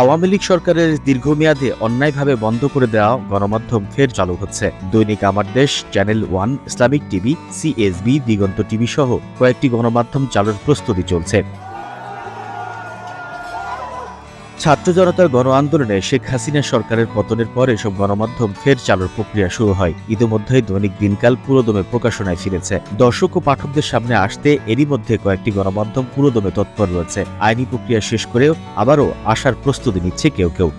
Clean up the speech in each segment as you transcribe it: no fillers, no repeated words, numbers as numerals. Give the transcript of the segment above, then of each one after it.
আওয়ামী লীগ সরকারের দীর্ঘমেয়াদে অন্যায়ভাবে বন্ধ করে দেওয়া গণমাধ্যম ফের চালু হচ্ছে। Dainik Amar Desh, channel one, Islamic TV, CSB, Diganta TV সহ কয়েকটি গণমাধ্যম চালুর প্রস্তুতি চলছে। ছাত্র জনতার গণ আন্দোলনে শেখ হাসিনা সরকারের পতনের পর এসব গণমাধ্যম ফের চালুর প্রক্রিয়া শুরু হয়। ইতিমধ্যেই দৈনিক দিনকাল পুরোদমে প্রকাশনায় ফিরেছে। দর্শক ও পাঠকদের সামনে আসতে এরই মধ্যে কয়েকটি গণমাধ্যম পুরোদমে তৎপর রয়েছে। আইনি প্রক্রিয়া শেষ করেও আবারও আসার প্রস্তুতি নিচ্ছে কেউ কেউ।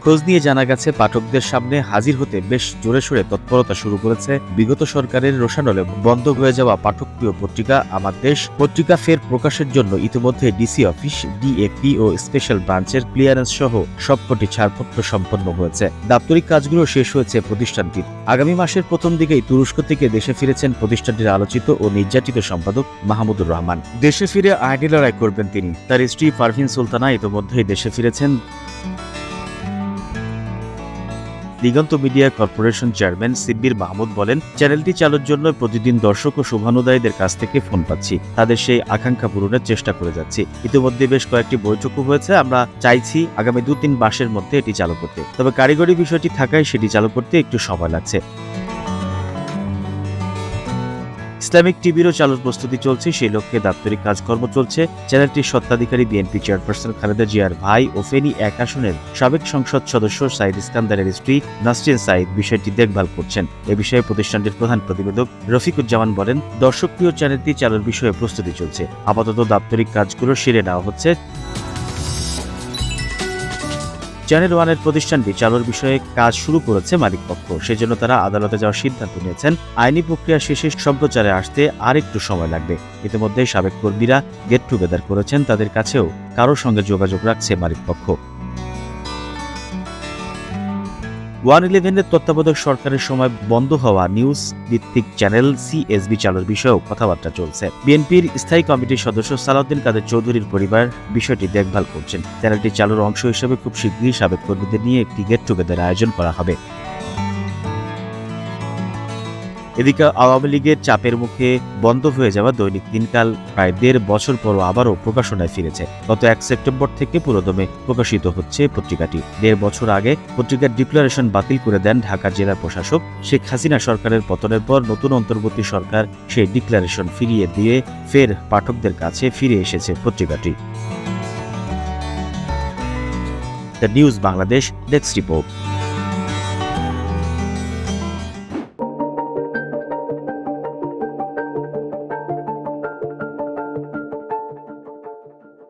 খোঁজ নিয়ে জানা গেছে, পাঠকদের সামনে হাজির হতে বেশ জোরে সোরে তৎপরতা শুরু করেছে বিগত সরকারের রোষানলে বন্ধ হয়ে যাওয়া পাঠকপ্রিয় পত্রিকা আমার দেশ। পত্রিকা ফের প্রকাশের জন্য ইতিমধ্যে ডিসি অফিস, ডিএপি ও স্পেশাল ব্রাঞ্চের ক্লিয়ারেন্স সহ সবকটি ছাড়পত্র সম্পন্ন হয়েছে। দাপ্তরিক কাজগুলো শেষ হয়েছে প্রতিষ্ঠানটির। আগামী মাসের প্রথম দিকেই তুরস্ক থেকে দেশে ফিরেছেন প্রতিষ্ঠানটির আলোচিত ও নির্যাতিত সম্পাদক মাহমুদুর রহমান। দেশে ফিরে আইনি লড়াই করবেন তিনি। তার স্ত্রী পারভিন সুলতানা ইতিমধ্যেই দেশে ফিরেছেন। Diganta media corporation chairman Sibbir Mahmud বলেন, চ্যানেলটি চালুর জন্য প্রতিদিন দর্শক ও শুভানুদায়ীদের কাছ থেকে ফোন পাচ্ছি। তাদের সেই আকাঙ্ক্ষা পূরণের চেষ্টা করে যাচ্ছি। ইতিমধ্যে বেশ কয়েকটি বৈঠকও হয়েছে। আমরা চাইছি আগামী 2-3 মাসের মধ্যে এটি চালু করতে। তবে কারিগরি বিষয়টি থাকায় সেটি চালু করতে একটু সময় লাগছে। ইসলামিক টিভিরও চালুর প্রস্তুতি চলছে। সেই লক্ষ্যে দাপ্তরিক কাজকর্ম চলছে। চ্যানেলটির স্বত্বাধিকারী বিএনপি চেয়ারপারসন খালেদা জিয়ার ভাই ও ফেনী 1 আসনের সাবেক সংসদ সদস্য সাইদ ইস্কান্দারের স্ত্রী নাসরিন সাইদ বিষয়টি দেখভাল করছেন। এ বিষয়ে প্রতিষ্ঠানটির প্রধান প্রতিবেদক রফিকুজ্জামান বলেন, দর্শকপ্রিয় চ্যানেলটি চালুর বিষয়ে প্রস্তুতি চলছে। আপাতত দাপ্তরিক কাজগুলো সেরে নেওয়া হচ্ছে। চ্যানেল ওয়ানের প্রতিষ্ঠানটি চালুর বিষয়ে কাজ শুরু করেছে মালিকপক্ষ। সেজন্য তারা আদালতে যাওয়ার সিদ্ধান্ত নিয়েছেন। আইনি প্রক্রিয়া শেষে সম্প্রচারে আসতে আর একটু সময় লাগবে। ইতিমধ্যে সাবেক কর্মীরা গেট টুগেদার করেছেন। তাদের কাছেও কারোর সঙ্গে যোগাযোগ রাখছে মালিকপক্ষ। 111-এর তত্ত্বাবধায়ক সরকারের সময় বন্ধ হওয়া নিউজ ভিত্তিক চ্যানেল সিএসবি চালুর বিষয়েও কথাবার্তা চলছে। বিএনপির স্থায়ী কমিটির সদস্য সালাউদ্দিন কাদের চৌধুরীর পরিবার বিষয়টি দেখভাল করছেন। চ্যানেলটি চালুর অংশ হিসেবে খুব শীঘ্রই সাবেক কর্মীদের নিয়ে একটি গেট টুগেদার আয়োজন করা হবে। এদিকে আওয়ামী লীগের চাপের মুখে বন্ধ হয়ে যাওয়া দৈনিক দিনকাল প্রায় 1.5 বছর পরও আবারও প্রকাশনায় ফিরেছে। গত 1 সেপ্টেম্বর থেকে পুরোদমে প্রকাশিত হচ্ছে পত্রিকাটি। 1.5 বছর আগে পত্রিকার ডিক্লারেশন বাতিল করে দেন ঢাকা জেলা প্রশাসক। শেখ হাসিনা সরকারের পতনের পর নতুন অন্তর্বর্তী সরকার সেই ডিক্লারেশন ফিরিয়ে দিয়ে ফের পাঠকদের কাছে ফিরে এসেছে পত্রিকাটি। The news Bangladesh desk report.